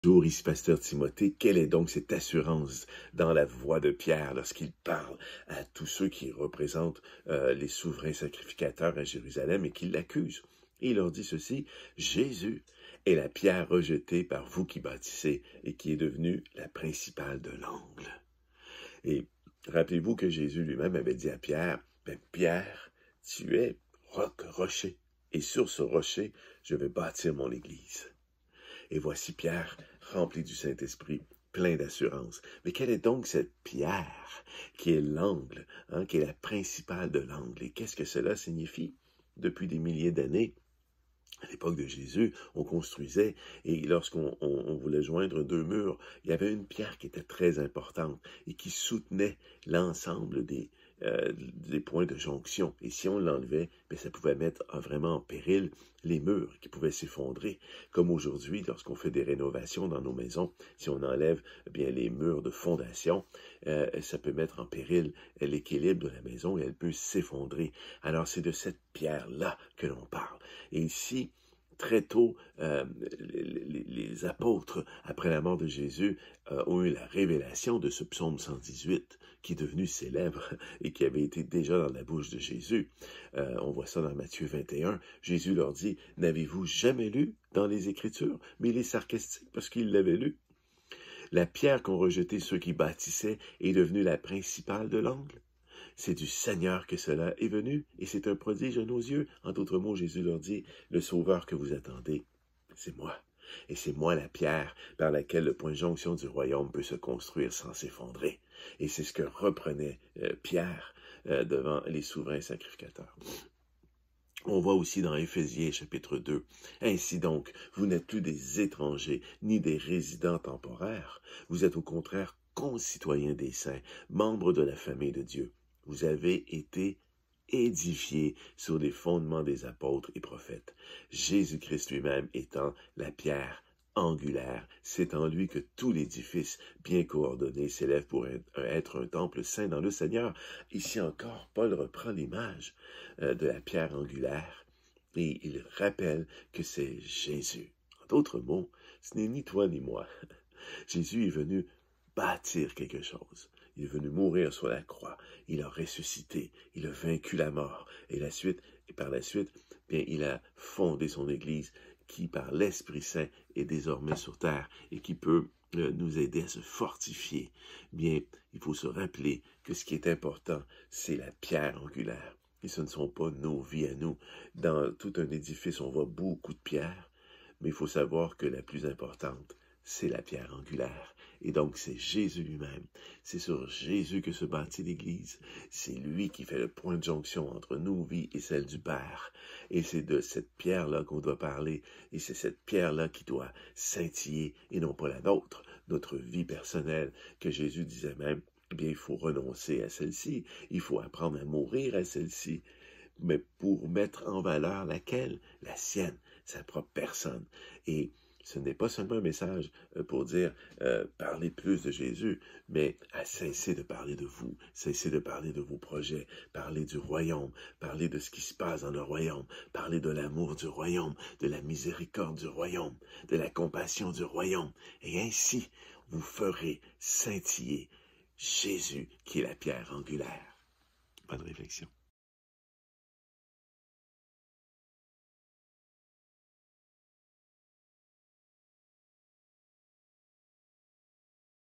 Bonjour, ici Pasteur Timothée. Quelle est donc cette assurance dans la voix de Pierre lorsqu'il parle à tous ceux qui représentent les souverains sacrificateurs à Jérusalem et qui l'accusent? Et il leur dit ceci: Jésus est la pierre rejetée par vous qui bâtissez et qui est devenue la principale de l'angle. Et rappelez-vous que Jésus lui-même avait dit à Pierre: Pierre, tu es rocher, et sur ce rocher, je vais bâtir mon église. Et voici Pierre, rempli du Saint-Esprit, plein d'assurance. Mais quelle est donc cette pierre qui est l'angle, qui est la principale de l'angle? Et qu'est-ce que cela signifie? Depuis des milliers d'années, à l'époque de Jésus, on construisait, et lorsqu'on voulait joindre deux murs, il y avait une pierre qui était très importante et qui soutenait l'ensemble des points de jonction. Et si on l'enlevait, ça pouvait mettre vraiment en péril les murs qui pouvaient s'effondrer. Comme aujourd'hui, lorsqu'on fait des rénovations dans nos maisons, si on enlève les murs de fondation, ça peut mettre en péril l'équilibre de la maison et elle peut s'effondrer. Alors c'est de cette pierre-là que l'on parle. Et ici, très tôt, les apôtres, après la mort de Jésus, ont eu la révélation de ce psaume 118, qui est devenu célèbre et qui avait été déjà dans la bouche de Jésus. On voit ça dans Matthieu 21. Jésus leur dit: « N'avez-vous jamais lu dans les Écritures? » Mais il est sarcastique parce qu'il l'avait lu. La pierre qu'ont rejetée ceux qui bâtissaient est devenue la principale de l'angle. C'est du Seigneur que cela est venu, et c'est un prodige à nos yeux. En d'autres mots, Jésus leur dit: le Sauveur que vous attendez, c'est moi. Et c'est moi la pierre par laquelle le point de jonction du royaume peut se construire sans s'effondrer. Et c'est ce que reprenait Pierre devant les souverains sacrificateurs. On voit aussi dans Éphésiens chapitre 2, « Ainsi donc, vous n'êtes plus des étrangers, ni des résidents temporaires. Vous êtes au contraire concitoyens des saints, membres de la famille de Dieu. Vous avez été édifiés sur les fondements des apôtres et prophètes. Jésus-Christ lui-même étant la pierre angulaire, c'est en lui que tout l'édifice bien coordonné s'élève pour être un temple saint dans le Seigneur. » Ici encore, Paul reprend l'image de la pierre angulaire et il rappelle que c'est Jésus. En d'autres mots, ce n'est ni toi ni moi. Jésus est venu bâtir quelque chose. Il est venu mourir sur la croix. Il a ressuscité. Il a vaincu la mort. Et par la suite, il a fondé son Église qui, par l'Esprit Saint, est désormais sur terre et qui peut nous aider à se fortifier. Il faut se rappeler que ce qui est important, c'est la pierre angulaire. Et ce ne sont pas nos vies à nous. Dans tout un édifice, on voit beaucoup de pierres, mais il faut savoir que la plus importante, c'est la pierre angulaire. Et donc, c'est Jésus lui-même. C'est sur Jésus que se bâtit l'Église. C'est lui qui fait le point de jonction entre nos vies et celle du Père. Et c'est de cette pierre-là qu'on doit parler. Et c'est cette pierre-là qui doit scintiller et non pas la nôtre, notre vie personnelle, que Jésus disait même, il faut renoncer à celle-ci. Il faut apprendre à mourir à celle-ci. Mais pour mettre en valeur laquelle? La sienne, sa propre personne. Et ce n'est pas seulement un message pour dire parlez plus de Jésus, mais à cesser de parler de vous, cesser de parler de vos projets, parler du royaume, parler de ce qui se passe dans le royaume, parler de l'amour du royaume, de la miséricorde du royaume, de la compassion du royaume. Et ainsi, vous ferez scintiller Jésus qui est la pierre angulaire. Bonne réflexion.